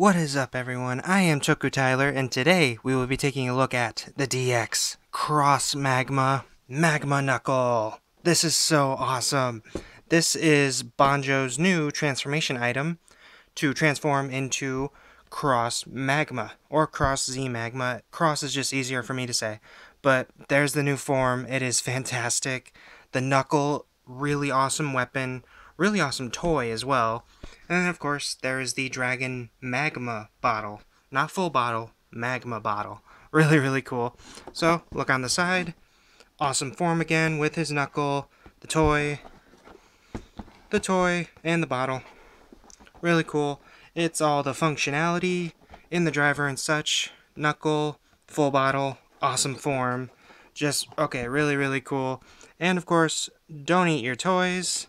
What is up, everyone? I am Choku Tyler, and today we will be taking a look at the DX Cross Magma Knuckle. This is so awesome. This is Banjo's new transformation item to transform into Cross Magma, or Cross Z Magma. Cross is just easier for me to say, but there's the new form. It is fantastic. The Knuckle, really awesome weapon, really awesome toy as well. And then, of course, there is the Dragon Magma bottle. Not full bottle, Magma bottle. Really, really cool. So, look on the side. Awesome form again with his Knuckle, the toy, and the bottle. Really cool. It's all the functionality in the driver and such. Knuckle, full bottle, awesome form. Just, okay, really, really cool. And, of course, don't eat your toys.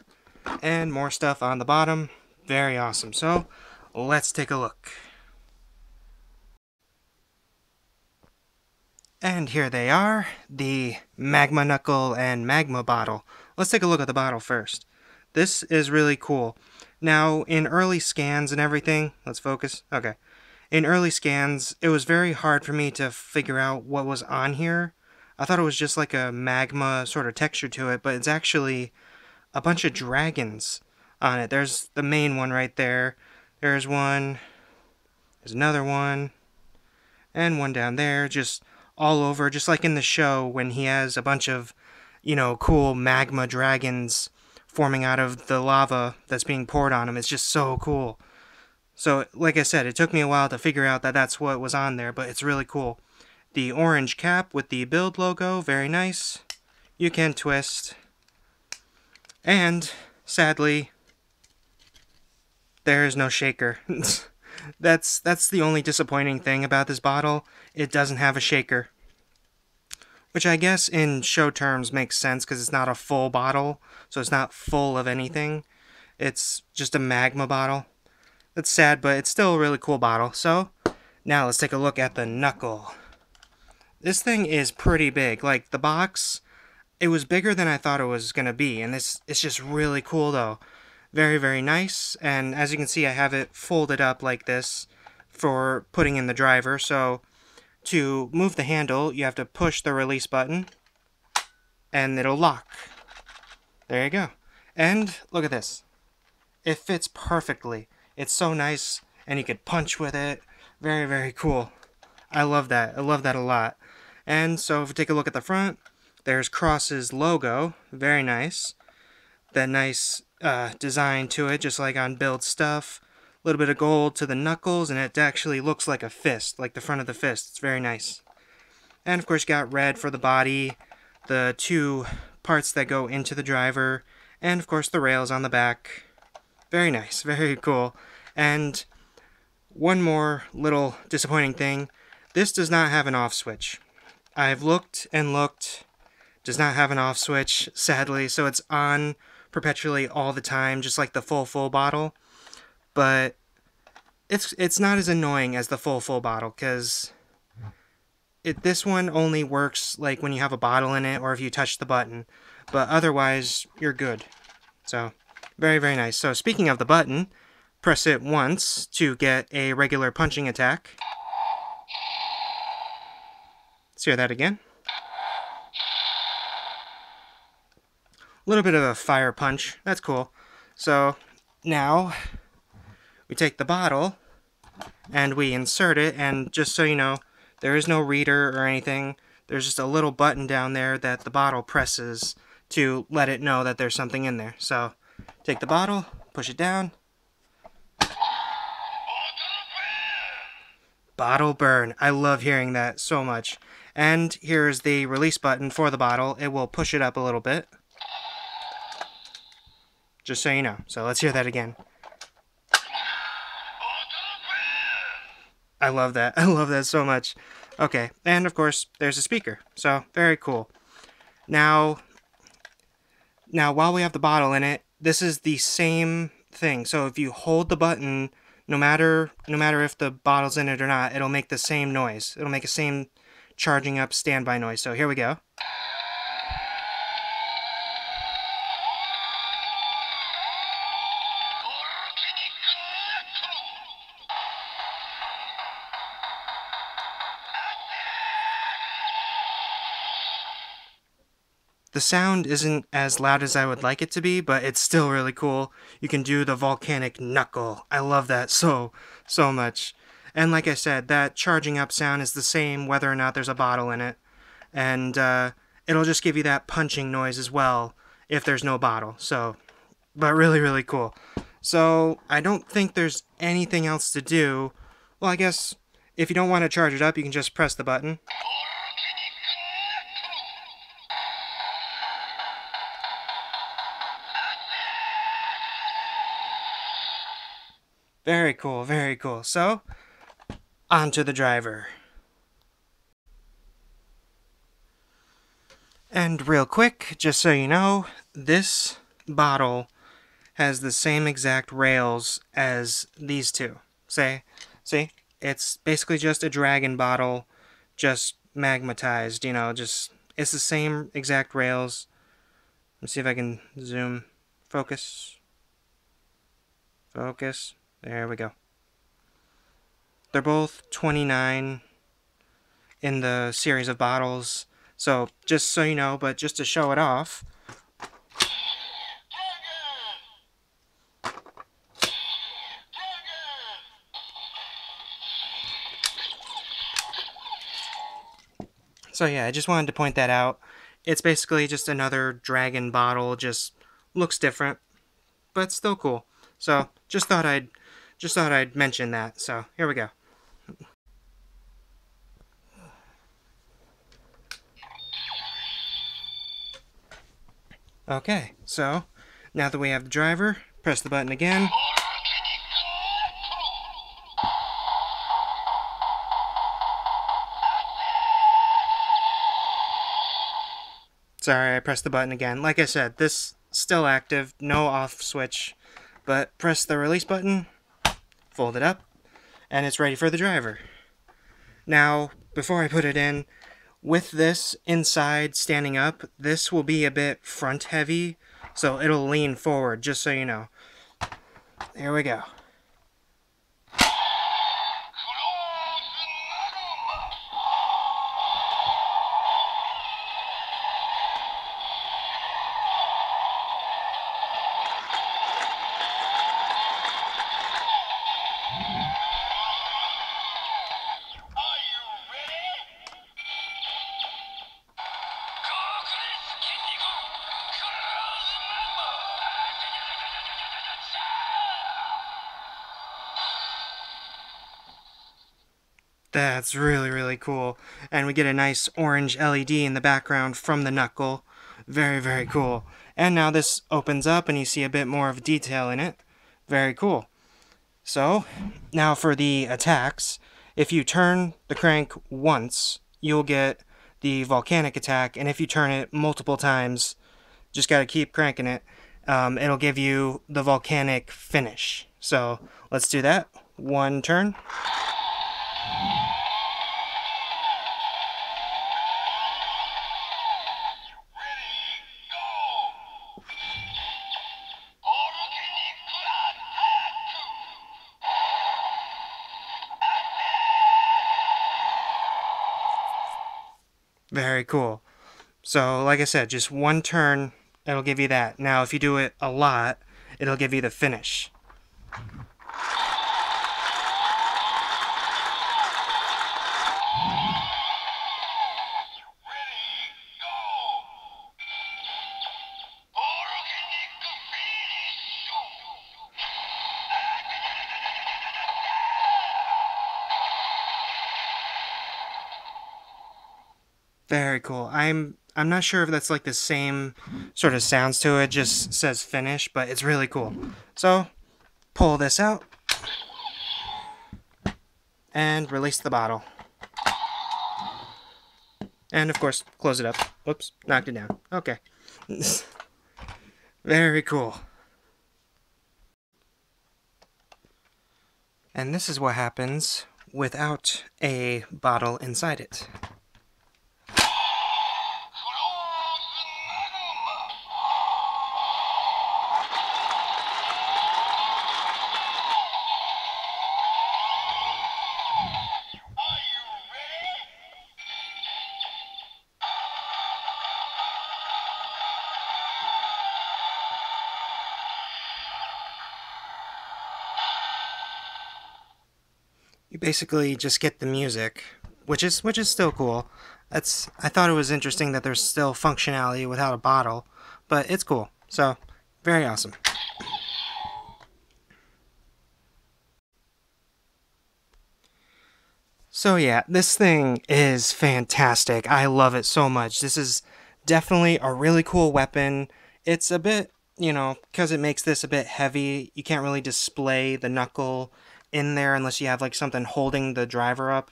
And more stuff on the bottom. Very awesome. So, let's take a look. And here they are, the Magma Knuckle and Magma bottle. Let's take a look at the bottle first. This is really cool. Now, in early scans and everything, let's focus. Okay. In early scans, it was very hard for me to figure out what was on here. I thought it was just like a magma sort of texture to it, but it's actually a bunch of dragons on it. There's the main one right there. There's one. There's another one. And one down there. Just all over. Just like in the show when he has a bunch of, cool magma dragons forming out of the lava that's being poured on him. It's just so cool. So, like I said, it took me a while to figure out that that's what was on there, but it's really cool. The orange cap with the build logo. Very nice. You can twist. And, sadly, there is no shaker. That's the only disappointing thing about this bottle. It doesn't have a shaker. Which I guess in show terms makes sense because it's not a full bottle, so it's not full of anything. It's just a magma bottle. That's sad, but it's still a really cool bottle. So, now let's take a look at the Knuckle. This thing is pretty big. Like, the box, it was bigger than I thought it was going to be, and it's just really cool, though. Very, very nice, and as you can see, I have it folded up like this for putting in the driver. So to move the handle, you have to push the release button, and it'll lock. There you go. And look at this. It fits perfectly. It's so nice, and you could punch with it. Very, very cool. I love that. I love that a lot. And so if we take a look at the front, there's Cross's logo. Very nice. That nice design to it, just like on build stuff. A little bit of gold to the knuckles, and it actually looks like a fist, like the front of the fist. It's very nice. And of course you got red for the body, the two parts that go into the driver, and of course the rails on the back. Very nice, very cool. And one more little disappointing thing, this does not have an off switch. I've looked and looked, does not have an off switch, sadly, so it's on perpetually all the time, just like the full bottle. But it's not as annoying as the full bottle, because this one only works like when you have a bottle in it or if you touch the button, but otherwise you're good. So very, very nice. So speaking of the button, press it once to get a regular punching attack. Let's hear that again. A little bit of a fire punch. That's cool. So now we take the bottle and we insert it, and just so you know, there is no reader or anything. There's just a little button down there that the bottle presses to let it know that there's something in there. So take the bottle, push it down. Bottle burn. I love hearing that so much. And here's the release button for the bottle. It will push it up a little bit. Just so you know. So let's hear that again. I love that. I love that so much. Okay, and of course, there's a speaker. So, very cool. Now while we have the bottle in it, this is the same thing. So if you hold the button, no matter if the bottle's in it or not, it'll make the same noise. It'll make the same charging up standby noise. So here we go. The sound isn't as loud as I would like it to be, but it's still really cool. You can do the volcanic knuckle. I love that so much. And like I said, that charging up sound is the same whether or not there's a bottle in it. And it'll just give you that punching noise as well if there's no bottle. So, but really, really cool. So I don't think there's anything else to do. Well, I guess if you don't want to charge it up, you can just press the button. Very cool, very cool. So, on to the driver. And real quick, just so you know, this bottle has the same exact rails as these two. See? It's basically just a dragon bottle, just magmatized, you know, it's the same exact rails. Let's see if I can zoom. Focus. Focus. There we go. They're both 29 in the series of bottles. So, just so you know, but just to show it off. So yeah, I just wanted to point that out. It's basically just another dragon bottle, just looks different, but still cool. So, just thought I'd mention that. So, here we go. Okay, so now that we have the driver, press the button again. Sorry, I pressed the button again. Like I said, this still active, no off switch, but press the release button, fold it up, and it's ready for the driver. Now, before I put it in, with this inside standing up, this will be a bit front heavy, so it'll lean forward, just so you know. Here we go. That's really, really cool. And we get a nice orange LED in the background from the Knuckle. Very, very cool. And now this opens up and you see a bit more of detail in it. Very cool. So, now for the attacks. If you turn the crank once, you'll get the volcanic attack. And if you turn it multiple times, just gotta keep cranking it, it'll give you the volcanic finish. So, let's do that. One turn. Very cool. So, like I said, just one turn, it'll give you that. Now, if you do it a lot, it'll give you the finish. Very cool. I'm not sure if that's like the same sort of sounds to it, just says finish, but it's really cool. So, pull this out and release the bottle. And of course, close it up. Oops, knocked it down. Okay. Very cool. And this is what happens without a bottle inside it. You basically just get the music, which is still cool. I thought it was interesting that there's still functionality without a bottle, but it's cool. So, very awesome. So yeah, this thing is fantastic. I love it so much. This is definitely a really cool weapon. It's a bit, because it makes this a bit heavy, you can't really display the knuckle in there unless you have like something holding the driver up.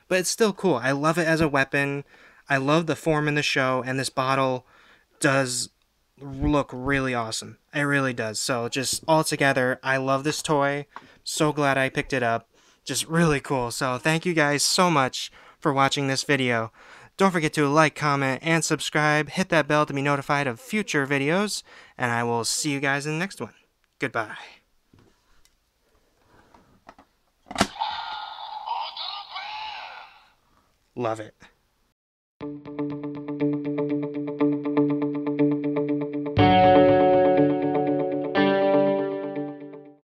But it's still cool. I love it as a weapon. I love the form in the show, and this bottle does look really awesome. It really does. So just all together, I love this toy. So glad I picked it up. Just really cool. So thank you guys so much for watching this video. Don't forget to like, comment, and subscribe. Hit that bell to be notified of future videos. And I will see you guys in the next one. Goodbye. Love it.